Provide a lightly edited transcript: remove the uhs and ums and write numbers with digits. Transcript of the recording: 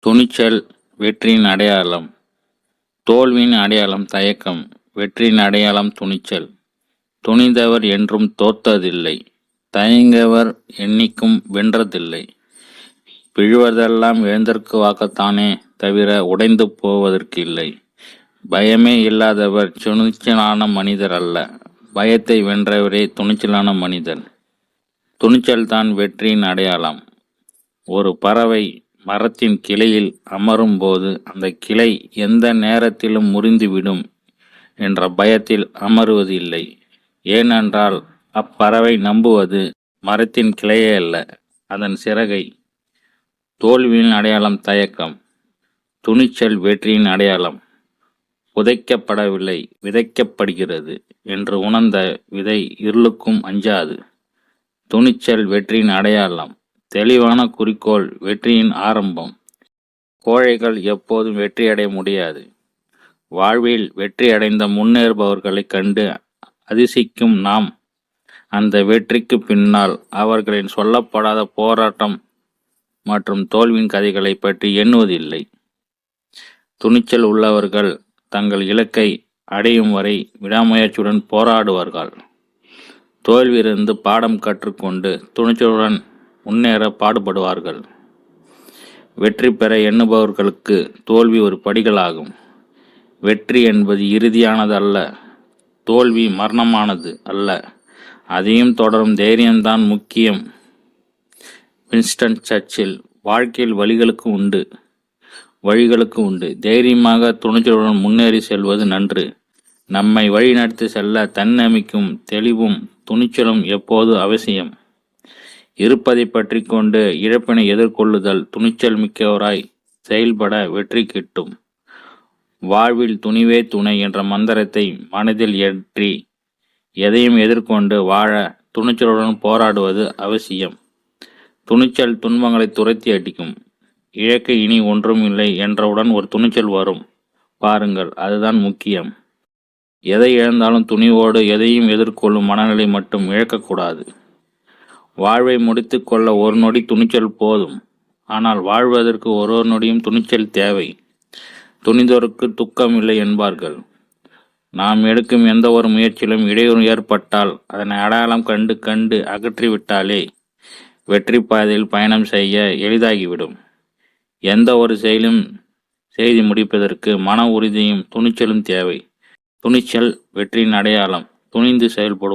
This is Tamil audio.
துணிச்சல் வெற்றியின் அடையாளம். தோல்வியின் அடையாளம் தயக்கம். வெற்றியின் அடையாளம் துணிச்சல். துணிந்தவர் என்றும் தோத்ததில்லை. தயங்கவர் என்னைக்கும் வென்றதில்லை. விழுவதெல்லாம் எழுந்தற்குவாகத்தானே தவிர உடைந்து போவதற்கு இல்லை. பயமே இல்லாதவர் துணிச்சலான மனிதர் அல்ல. பயத்தை வென்றவரே துணிச்சலான மனிதர். துணிச்சல்தான் வெற்றியின் அடையாளம். ஒரு பறவை மரத்தின் கிளையில் அமரும் போது அந்த கிளை எந்த நேரத்திலும் முறிந்துவிடும் என்ற பயத்தில் அமருவது இல்லை. ஏனென்றால் அப்பறவை நம்புவது மரத்தின் கிளையே அல்ல, அதன் சிறகை. தோல்வியின் அடையாளம் தயக்கம். துணிச்சல் வெற்றியின் அடையாளம். புதைக்கப்படவில்லை, விதைக்கப்படுகிறது என்று உணர்ந்த விதை இருளுக்கும் அஞ்சாது. துணிச்சல் வெற்றியின் அடையாளம். தெளிவான குறிக்கோள் வெற்றியின் ஆரம்பம். கோழைகள் எப்போதும் வெற்றியடைய முடியாது. வாழ்வில் வெற்றி அடைந்த முன்னேறுபவர்களை கண்டு அதிசயிக்கும் நாம் அந்த வெற்றிக்கு பின்னால் அவர்களின் சொல்லப்படாத போராட்டம் மற்றும் தோல்வியின் கதைகளை பற்றி எண்ணுவதில்லை. துணிச்சல் உள்ளவர்கள் தங்கள் இலக்கை அடையும் வரை விடாமுயற்சியுடன் போராடுவார்கள். தோல்வியிலிருந்து பாடம் கற்றுக்கொண்டு துணிச்சலுடன் முன்னேற பாடுபடுவார்கள். வெற்றி பெற எண்ணுபவர்களுக்கு தோல்வி ஒரு படிகளாகும். வெற்றி என்பது இறுதியானது அல்ல, தோல்வி மரணமானது அல்ல. அதையும் தொடரும் தைரியம்தான் முக்கியம். Winston Churchill. வாழ்க்கையில் வழிகளுக்கு உண்டு. தைரியமாக துணிச்சலுடன் முன்னேறி செல்வது நன்று. நம்மை வழிநடத்தி செல்ல தன்னம்பிக்கையும் தெளிவும் துணிச்சலும் எப்போது அவசியம். இருப்பதை பற்றி கொண்டு இழப்பினை எதிர்கொள்ளுதல். துணிச்சல் மிக்கவராய் செயல்பட வெற்றி கிட்டும். வாழ்வில் துணிவே துணை என்ற மந்திரத்தை மனதில் ஏற்றி எதையும் எதிர்கொண்டு வாழ துணிச்சலுடன் போராடுவது அவசியம். துணிச்சல் துன்பங்களை துரத்தி அடிக்கும். இழக்க இனி ஒன்றும் இல்லை என்றவுடன் ஒரு துணிச்சல் வரும் பாருங்கள், அதுதான் முக்கியம். எதை இழந்தாலும் துணிவோடு எதையும் எதிர்கொள்ளும் மனநிலை மட்டும் இழக்கக்கூடாது. வாழ்வை முடித்து கொள்ள ஒரு நொடி துணிச்சல் போதும். ஆனால் வாழ்வதற்கு ஒரு நொடியும் துணிச்சல் தேவை. துணிந்தோருக்கு துக்கம் இல்லை என்பார்கள். நாம் எடுக்கும் எந்த ஒரு முயற்சியிலும் இடையூறு ஏற்பட்டால் அதனை அடையாளம் கண்டு அகற்றிவிட்டாலே வெற்றி பாதையில் பயணம் செய்ய எளிதாகிவிடும். எந்த ஒரு செயலும் செய்து முடிப்பதற்கு மன உறுதியும் துணிச்சலும் தேவை. துணிச்சல் வெற்றியின் அடையாளம். துணிந்து செயல்படுவோம்.